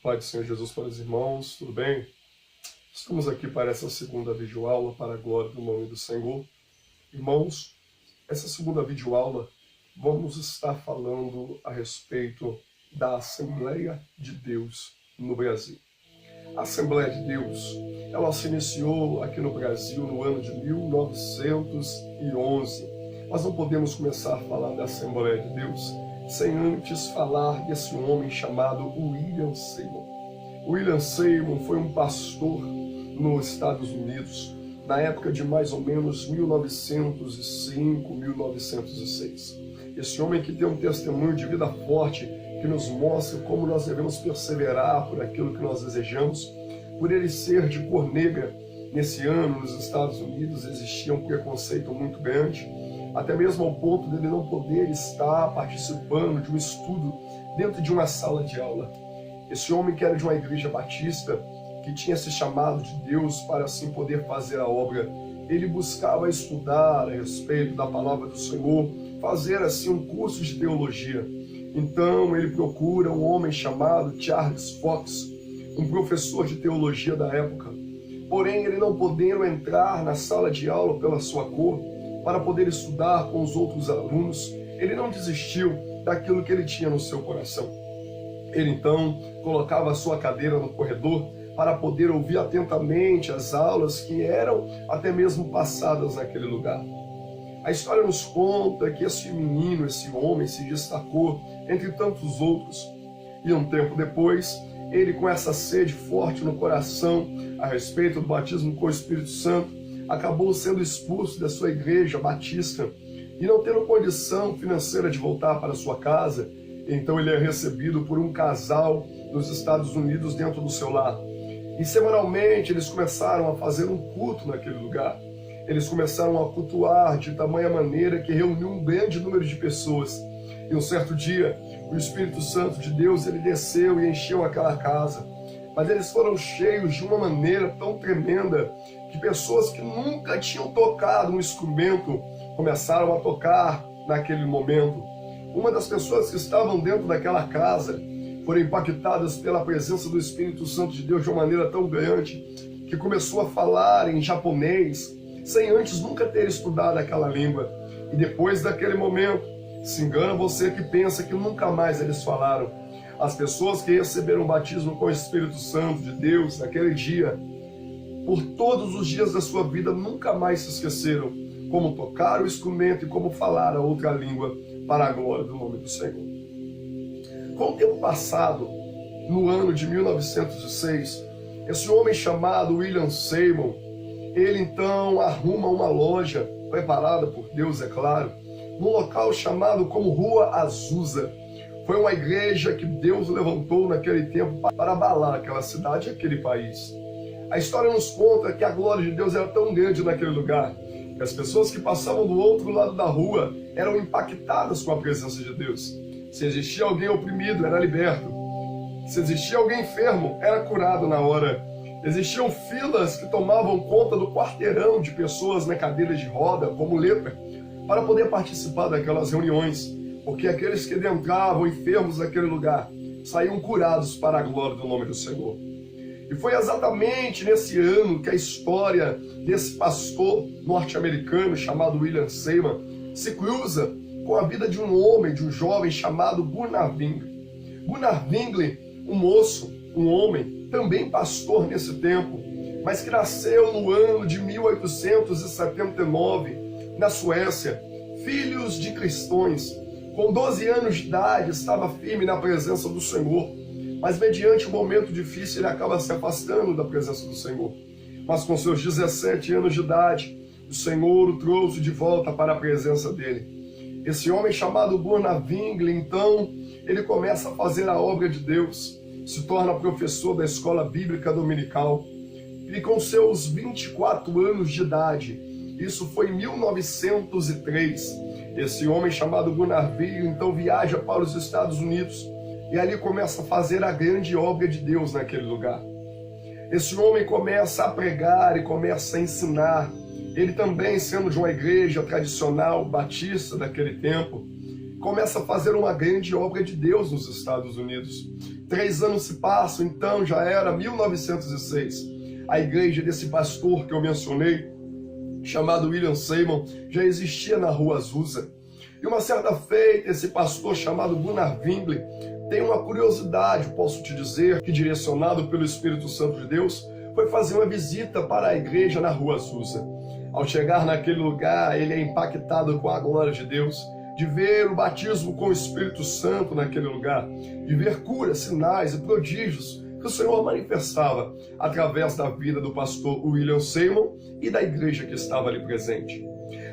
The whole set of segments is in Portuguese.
Pai do Senhor Jesus para os irmãos, tudo bem? Estamos aqui para essa segunda videoaula para a glória do nome do Senhor. Irmãos, essa segunda videoaula vamos estar falando a respeito da Assembleia de Deus no Brasil. A Assembleia de Deus, ela se iniciou aqui no Brasil no ano de 1911. Nós não podemos começar a falar da Assembleia de Deus sem antes falar desse homem chamado William Seymour. William Seymour foi um pastor nos Estados Unidos na época de mais ou menos 1905, 1906. Esse homem que tem um testemunho de vida forte, que nos mostra como nós devemos perseverar por aquilo que nós desejamos. Por ele ser de cor negra, nesse ano nos Estados Unidos existia um preconceito muito grande, até mesmo ao ponto dele não poder estar participando de um estudo dentro de uma sala de aula. Esse homem que era de uma igreja batista, que tinha esse chamado de Deus para assim poder fazer a obra, ele buscava estudar a respeito da palavra do Senhor, fazer assim um curso de teologia. Então ele procura um homem chamado Charles Fox, um professor de teologia da época. Porém, ele não podendo entrar na sala de aula pela sua cor, para poder estudar com os outros alunos, ele não desistiu daquilo que ele tinha no seu coração. Ele então colocava a sua cadeira no corredor para poder ouvir atentamente as aulas que eram até mesmo passadas naquele lugar. A história nos conta que esse menino, esse homem, se destacou entre tantos outros. E um tempo depois, ele, com essa sede forte no coração a respeito do batismo com o Espírito Santo, acabou sendo expulso da sua igreja batista e não tendo condição financeira de voltar para sua casa. Então ele é recebido por um casal nos Estados Unidos dentro do seu lar. E semanalmente eles começaram a fazer um culto naquele lugar. Eles começaram a cultuar de tamanha maneira que reuniu um grande número de pessoas. E um certo dia, o Espírito Santo de Deus, ele desceu e encheu aquela casa. Mas eles foram cheios de uma maneira tão tremenda que pessoas que nunca tinham tocado um instrumento começaram a tocar naquele momento. Uma das pessoas que estavam dentro daquela casa foram impactadas pela presença do Espírito Santo de Deus de uma maneira tão grande que começou a falar em japonês sem antes nunca ter estudado aquela língua. E depois daquele momento, se engana você que pensa que nunca mais eles falaram. As pessoas que receberam o batismo com o Espírito Santo de Deus naquele dia, por todos os dias da sua vida, nunca mais se esqueceram como tocar o instrumento e como falar a outra língua para a glória do nome do Senhor. Com o tempo passado, no ano de 1906, esse homem chamado William Seymour, ele então arruma uma loja, preparada por Deus, é claro, num local chamado como Rua Azusa. Foi uma igreja que Deus levantou naquele tempo para abalar aquela cidade e aquele país. A história nos conta que a glória de Deus era tão grande naquele lugar, que as pessoas que passavam do outro lado da rua eram impactadas com a presença de Deus. Se existia alguém oprimido, era liberto. Se existia alguém enfermo, era curado na hora. Existiam filas que tomavam conta do quarteirão de pessoas na cadeira de roda, como lepra, para poder participar daquelas reuniões, porque aqueles que entravam enfermos naquele lugar saíam curados para a glória do nome do Senhor. E foi exatamente nesse ano que a história desse pastor norte-americano chamado William Seymour se cruza com a vida de um homem, de um jovem chamado Gunnar Wingli. Gunnar Wingli, um moço, um homem, também pastor nesse tempo, mas que nasceu no ano de 1879, na Suécia, filhos de cristãos. Com 12 anos de idade, estava firme na presença do Senhor, mas mediante um momento difícil, ele acaba se afastando da presença do Senhor. Mas com seus 17 anos de idade, o Senhor o trouxe de volta para a presença dele. Esse homem chamado Gunnar Wingli, então, ele começa a fazer a obra de Deus, se torna professor da escola bíblica dominical, e com seus 24 anos de idade, isso foi em 1903, esse homem chamado Gunnar Wingli, então, viaja para os Estados Unidos, e ali começa a fazer a grande obra de Deus naquele lugar. Esse homem começa a pregar e começa a ensinar. Ele também, sendo de uma igreja tradicional batista daquele tempo, começa a fazer uma grande obra de Deus nos Estados Unidos. 3 anos se passam, então já era 1906. A igreja desse pastor que eu mencionei, chamado William Seymour, já existia na Rua Azusa. E uma certa feita, esse pastor chamado Gunnar Wingli tem uma curiosidade, posso te dizer, que direcionado pelo Espírito Santo de Deus, foi fazer uma visita para a igreja na Rua Azusa. Ao chegar naquele lugar, ele é impactado com a glória de Deus, de ver o batismo com o Espírito Santo naquele lugar, de ver curas, sinais e prodígios que o Senhor manifestava através da vida do pastor William Seymour e da igreja que estava ali presente.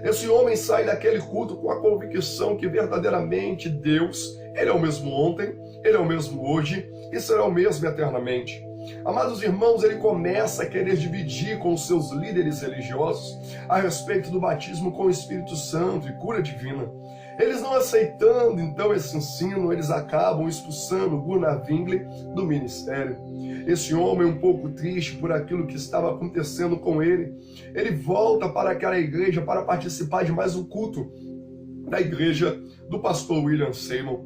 Esse homem sai daquele culto com a convicção que verdadeiramente Deus, Ele é o mesmo ontem, Ele é o mesmo hoje e será o mesmo eternamente. Amados irmãos, ele começa a querer dividir com os seus líderes religiosos a respeito do batismo com o Espírito Santo e cura divina. Eles não aceitando então esse ensino, eles acabam expulsando Gunnar Wingli do ministério. Esse homem, um pouco triste por aquilo que estava acontecendo com ele volta para aquela igreja para participar de mais um culto da igreja do pastor William Seymour.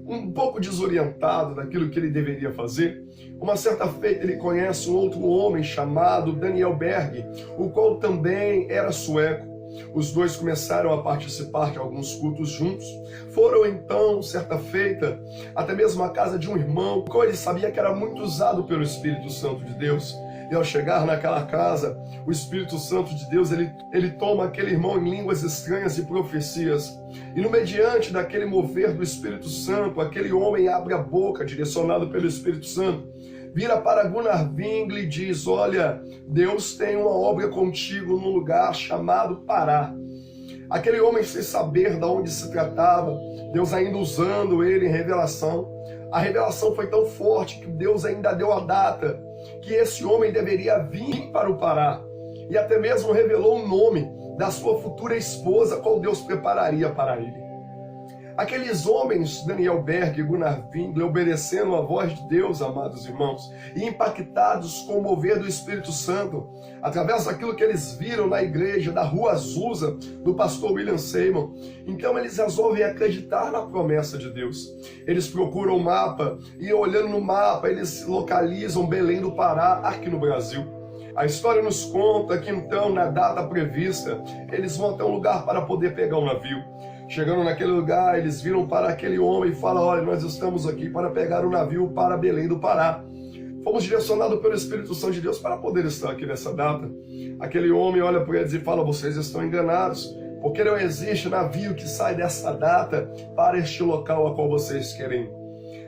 Um pouco desorientado daquilo que ele deveria fazer, uma certa feita ele conhece um outro homem chamado Daniel Berg, o qual também era sueco. Os dois começaram a participar de alguns cultos juntos. Foram então, certa feita, até mesmo à casa de um irmão, o qual ele sabia que era muito usado pelo Espírito Santo de Deus. E ao chegar naquela casa, o Espírito Santo de Deus, ele toma aquele irmão em línguas estranhas e profecias. E no mediante daquele mover do Espírito Santo, aquele homem abre a boca, direcionado pelo Espírito Santo, vira para Gunnar Wingli e diz: olha, Deus tem uma obra contigo num lugar chamado Pará. Aquele homem, sem saber de onde se tratava, Deus ainda usando ele em revelação. A revelação foi tão forte que Deus ainda deu a data que esse homem deveria vir para o Pará. E até mesmo revelou o nome da sua futura esposa, qual Deus prepararia para ele. Aqueles homens, Daniel Berg e Gunnar Wingli, obedecendo a voz de Deus, amados irmãos, e impactados com o mover do Espírito Santo, através daquilo que eles viram na igreja da Rua Azusa, do pastor William Seymour, então eles resolvem acreditar na promessa de Deus. Eles procuram o mapa, e olhando no mapa, eles localizam Belém do Pará, aqui no Brasil. A história nos conta que então, na data prevista, eles vão até um lugar para poder pegar um navio. Chegando naquele lugar, eles viram para aquele homem e falam: olha, nós estamos aqui para pegar um navio para Belém do Pará. Fomos direcionados pelo Espírito Santo de Deus para poder estar aqui nessa data. Aquele homem olha para eles e fala: vocês estão enganados, porque não existe navio que sai dessa data para este local a qual vocês querem ir.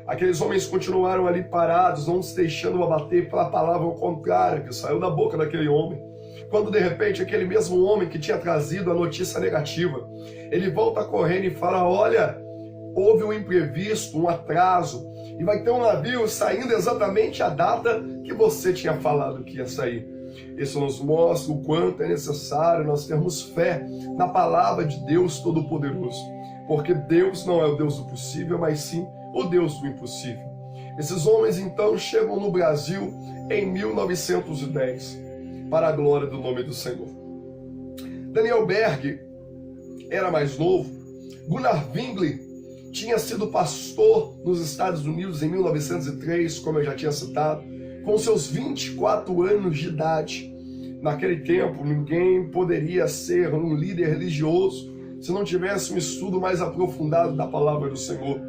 Aqueles homens continuaram ali parados, não se deixando abater pela palavra ao contrário que saiu da boca daquele homem. Quando de repente aquele mesmo homem que tinha trazido a notícia negativa, ele volta correndo e fala: olha, houve um imprevisto, um atraso, e vai ter um navio saindo exatamente a data que você tinha falado que ia sair. Isso nos mostra o quanto é necessário nós termos fé na palavra de Deus Todo-Poderoso, porque Deus não é o Deus do possível, mas sim o Deus do impossível. Esses homens então chegam no Brasil em 1910, para a glória do nome do Senhor. Daniel Berg era mais novo. Gunnar Wingli tinha sido pastor nos Estados Unidos em 1903, como eu já tinha citado, com seus 24 anos de idade. Naquele tempo, ninguém poderia ser um líder religioso se não tivesse um estudo mais aprofundado da palavra do Senhor.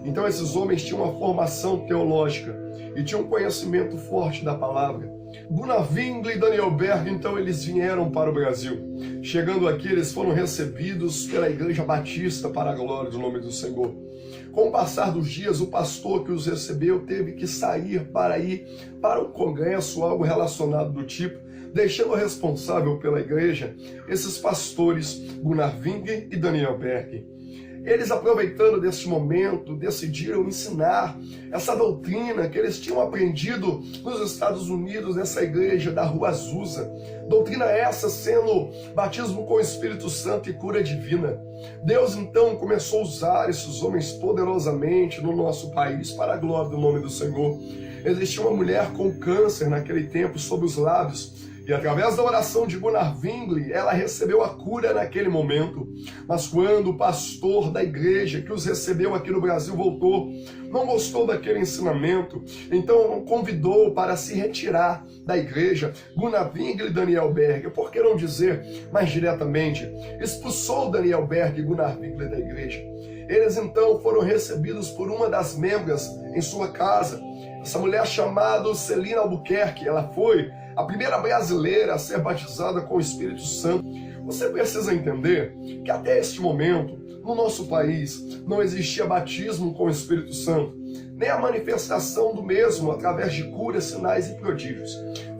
Então esses homens tinham uma formação teológica e tinham um conhecimento forte da palavra. Gunnar Wingli e Daniel Berg, então eles vieram para o Brasil. Chegando aqui, eles foram recebidos pela Igreja Batista para a glória do nome do Senhor. Com o passar dos dias, o pastor que os recebeu teve que sair para ir para um congresso, algo relacionado do tipo, deixando responsável pela igreja esses pastores, Gunnar Wingli e Daniel Berg. Eles, aproveitando desse momento, decidiram ensinar essa doutrina que eles tinham aprendido nos Estados Unidos, nessa igreja da Rua Azusa. Doutrina essa sendo batismo com o Espírito Santo e cura divina. Deus, então, começou a usar esses homens poderosamente no nosso país para a glória do nome do Senhor. Existia uma mulher com câncer naquele tempo sob os lábios, e E através da oração de Gunnar Wingli, ela recebeu a cura naquele momento. Mas quando o pastor da igreja que os recebeu aqui no Brasil voltou, não gostou daquele ensinamento, então convidou para se retirar da igreja Gunnar Wingli e Daniel Berg. Por que não dizer mais diretamente, expulsou Daniel Berg e Gunnar Wingli da igreja. Eles então foram recebidos por uma das membras em sua casa. Essa mulher chamada Celina Albuquerque, ela foi a primeira brasileira a ser batizada com o Espírito Santo. Você precisa entender que até este momento, no nosso país, não existia batismo com o Espírito Santo, nem a manifestação do mesmo através de curas, sinais e prodígios.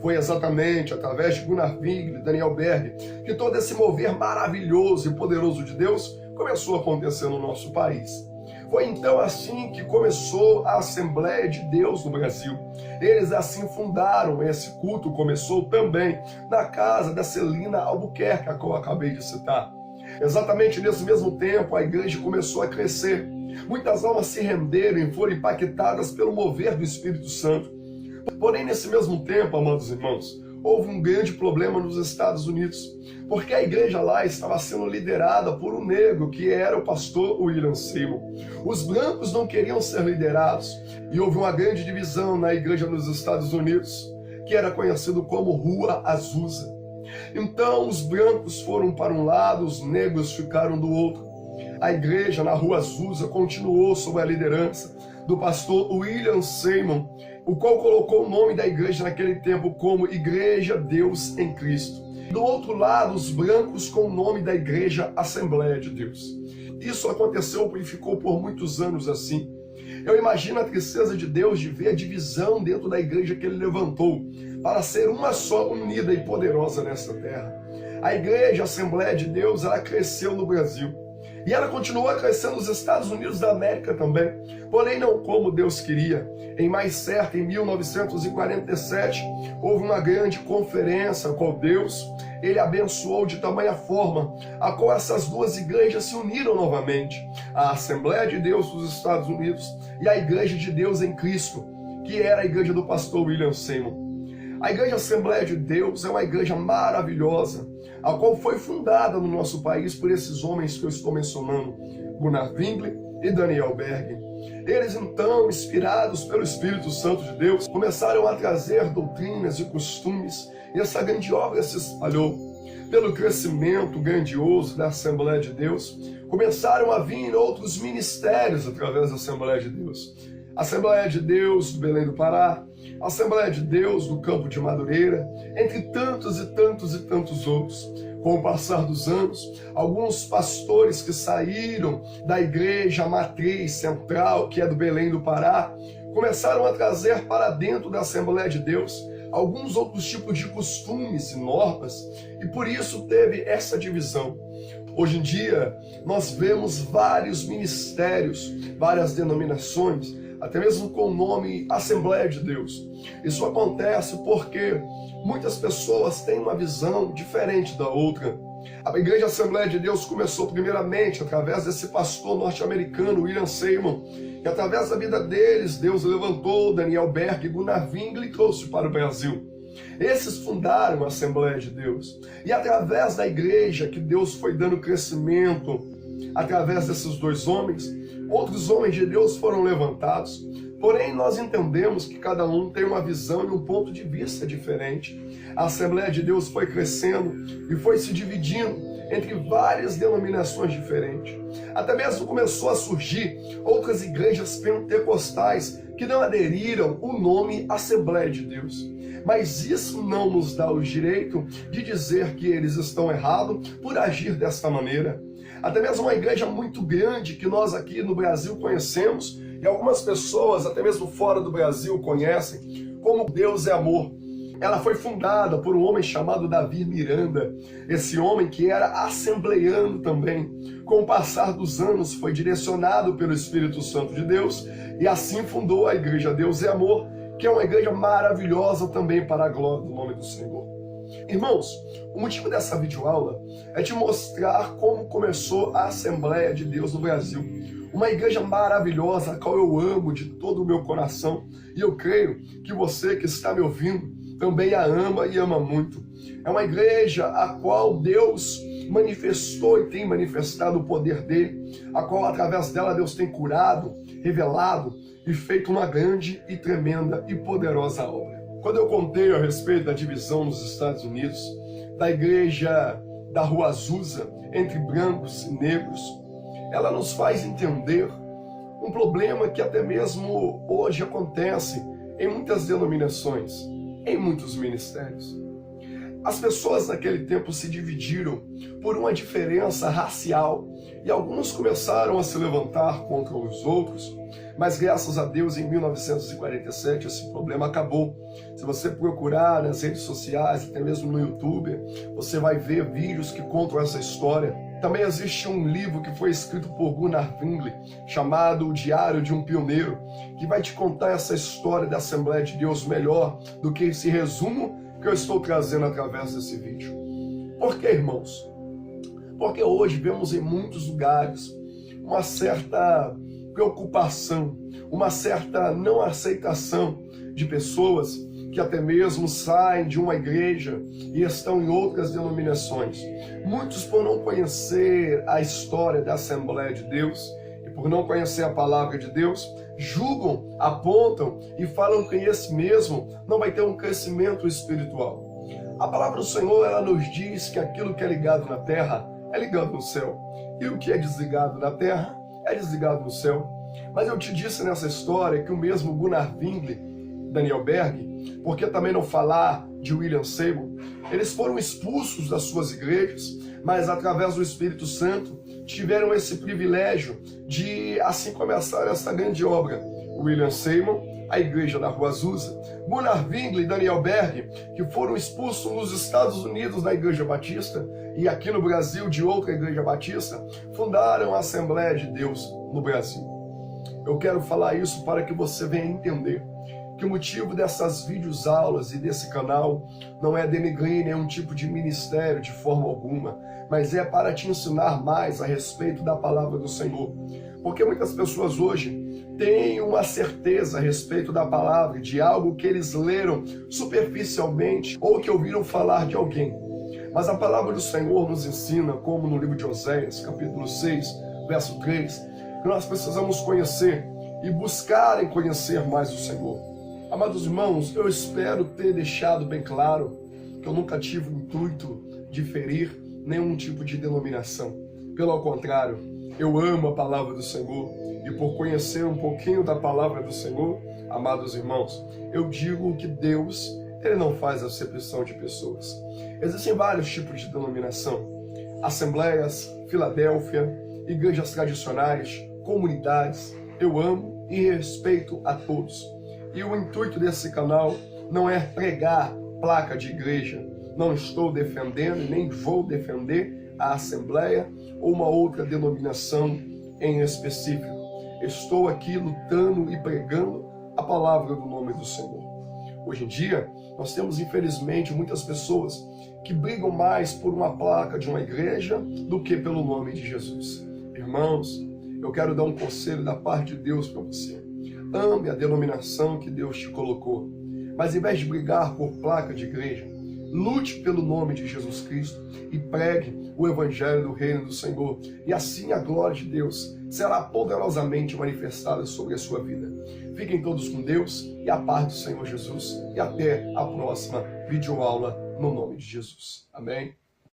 Foi exatamente através de Gunnar Wingli e Daniel Berg que todo esse mover maravilhoso e poderoso de Deus começou a acontecer no nosso país. Foi então assim que começou a Assembleia de Deus no Brasil. Eles assim fundaram esse culto, começou também na casa da Celina Albuquerque, a qual eu acabei de citar. Exatamente nesse mesmo tempo, a igreja começou a crescer. Muitas almas se renderam e foram impactadas pelo mover do Espírito Santo. Porém, nesse mesmo tempo, amados irmãos, houve um grande problema nos Estados Unidos, porque a igreja lá estava sendo liderada por um negro, que era o pastor William Seymour. Os brancos não queriam ser liderados, e houve uma grande divisão na igreja nos Estados Unidos, que era conhecido como Rua Azusa. Então, os brancos foram para um lado, os negros ficaram do outro. A igreja na Rua Azusa continuou sob a liderança do pastor William Seymour, o qual colocou o nome da igreja naquele tempo como Igreja Deus em Cristo. Do outro lado, os brancos com o nome da igreja Assembleia de Deus. Isso aconteceu e ficou por muitos anos assim. Eu imagino a tristeza de Deus de ver a divisão dentro da igreja que ele levantou para ser uma só, unida e poderosa nessa terra. A igreja Assembleia de Deus, ela cresceu no Brasil. E ela continuou a crescer nos Estados Unidos da América também, porém não como Deus queria. Em mais certo, em 1947, houve uma grande conferência com Deus. Ele abençoou de tamanha forma a qual essas duas igrejas se uniram novamente. A Assembleia de Deus dos Estados Unidos e a Igreja de Deus em Cristo, que era a igreja do pastor William Seymour. A Igreja Assembleia de Deus é uma igreja maravilhosa, a qual foi fundada no nosso país por esses homens que eu estou mencionando, Gunnar Wingli e Daniel Berg. Eles então, inspirados pelo Espírito Santo de Deus, começaram a trazer doutrinas e costumes, e essa grande obra se espalhou. Pelo crescimento grandioso da Assembleia de Deus, começaram a vir outros ministérios através da Assembleia de Deus. Assembleia de Deus do Belém do Pará, Assembleia de Deus do Campo de Madureira, entre tantos e tantos e tantos outros. Com o passar dos anos, alguns pastores que saíram da igreja matriz central, que é do Belém do Pará, começaram a trazer para dentro da Assembleia de Deus alguns outros tipos de costumes e normas, e por isso teve essa divisão. Hoje em dia, nós vemos vários ministérios, várias denominações, até mesmo com o nome Assembleia de Deus. Isso acontece porque muitas pessoas têm uma visão diferente da outra. A Igreja Assembleia de Deus começou primeiramente através desse pastor norte-americano, William Seymour, e através da vida deles, Deus levantou Daniel Berg e Gunnar Wingli e trouxe para o Brasil. Esses fundaram a Assembleia de Deus. E através da igreja que Deus foi dando crescimento, através desses dois homens, outros homens de Deus foram levantados. Porém, nós entendemos que cada um tem uma visão e um ponto de vista diferente. A Assembleia de Deus foi crescendo e foi se dividindo entre várias denominações diferentes. Até mesmo começou a surgir outras igrejas pentecostais que não aderiram ao nome Assembleia de Deus. Mas isso não nos dá o direito de dizer que eles estão errados por agir desta maneira. Até mesmo uma igreja muito grande que nós aqui no Brasil conhecemos, e algumas pessoas, até mesmo fora do Brasil, conhecem, como Deus é amor. Ela foi fundada por um homem chamado Davi Miranda, esse homem que era assembleiano também. Com o passar dos anos, foi direcionado pelo Espírito Santo de Deus, e assim fundou a Igreja Deus é Amor, que é uma igreja maravilhosa também para a glória do nome do Senhor. Irmãos, o motivo dessa videoaula é te mostrar como começou a Assembleia de Deus no Brasil. Uma igreja maravilhosa, a qual eu amo de todo o meu coração. E eu creio que você que está me ouvindo também a ama e ama muito. É uma igreja a qual Deus manifestou e tem manifestado o poder dele, a qual através dela Deus tem curado, revelado e feito uma grande e tremenda e poderosa obra. Quando eu contei a respeito da divisão nos Estados Unidos, da igreja da Rua Azusa, entre brancos e negros, ela nos faz entender um problema que até mesmo hoje acontece em muitas denominações, em muitos ministérios. As pessoas naquele tempo se dividiram por uma diferença racial e alguns começaram a se levantar contra os outros, mas graças a Deus em 1947 esse problema acabou. Se você procurar nas redes sociais, até mesmo no YouTube, você vai ver vídeos que contam essa história. Também existe um livro que foi escrito por Gunnar Zwingli, chamado O Diário de um Pioneiro, que vai te contar essa história da Assembleia de Deus melhor do que esse resumo que eu estou trazendo através desse vídeo. Por que, irmãos? Porque hoje vemos em muitos lugares uma certa preocupação, uma certa não aceitação de pessoas que até mesmo saem de uma igreja e estão em outras denominações. Muitos, por não conhecer a história da Assembleia de Deus e por não conhecer a palavra de Deus, julgam, apontam e falam que esse mesmo não vai ter um crescimento espiritual. A palavra do Senhor, ela nos diz que aquilo que é ligado na terra é ligado no céu, e o que é desligado na terra é desligado no céu. Mas eu te disse nessa história que o mesmo Gunnar Zwingli, Daniel Berg, por que também não falar de William Seymour, eles foram expulsos das suas igrejas, mas através do Espírito Santo tiveram esse privilégio de assim começar essa grande obra. William Seymour, a igreja da Rua Azusa, Gunnar Zwingli e Daniel Berg, que foram expulsos nos Estados Unidos da Igreja Batista e aqui no Brasil de outra Igreja Batista, fundaram a Assembleia de Deus no Brasil. Eu quero falar isso para que você venha entender que o motivo dessas videoaulas e desse canal não é denegrir nenhum tipo de ministério de forma alguma, mas é para te ensinar mais a respeito da palavra do Senhor. Porque muitas pessoas hoje têm uma certeza a respeito da palavra, de algo que eles leram superficialmente ou que ouviram falar de alguém. Mas a palavra do Senhor nos ensina, como no livro de Oséias, capítulo 6, verso 3, que nós precisamos conhecer e buscar em conhecer mais o Senhor. Amados irmãos, eu espero ter deixado bem claro que eu nunca tive o intuito de ferir nenhum tipo de denominação. Pelo contrário, eu amo a palavra do Senhor e por conhecer um pouquinho da palavra do Senhor, amados irmãos, eu digo que Deus, Ele não faz acepção de pessoas. Existem vários tipos de denominação: assembleias, Filadélfia, igrejas tradicionais, comunidades. Eu amo e respeito a todos. E o intuito desse canal não é pregar placa de igreja. Não estou defendendo, nem vou defender a Assembleia ou uma outra denominação em específico. Estou aqui lutando e pregando a palavra do nome do Senhor. Hoje em dia, nós temos infelizmente muitas pessoas que brigam mais por uma placa de uma igreja do que pelo nome de Jesus. Irmãos, eu quero dar um conselho da parte de Deus para você. Ame a denominação que Deus te colocou, mas em vez de brigar por placa de igreja, lute pelo nome de Jesus Cristo e pregue o Evangelho do Reino do Senhor, e assim a glória de Deus será poderosamente manifestada sobre a sua vida. Fiquem todos com Deus e a paz do Senhor Jesus, e até a próxima videoaula no nome de Jesus. Amém?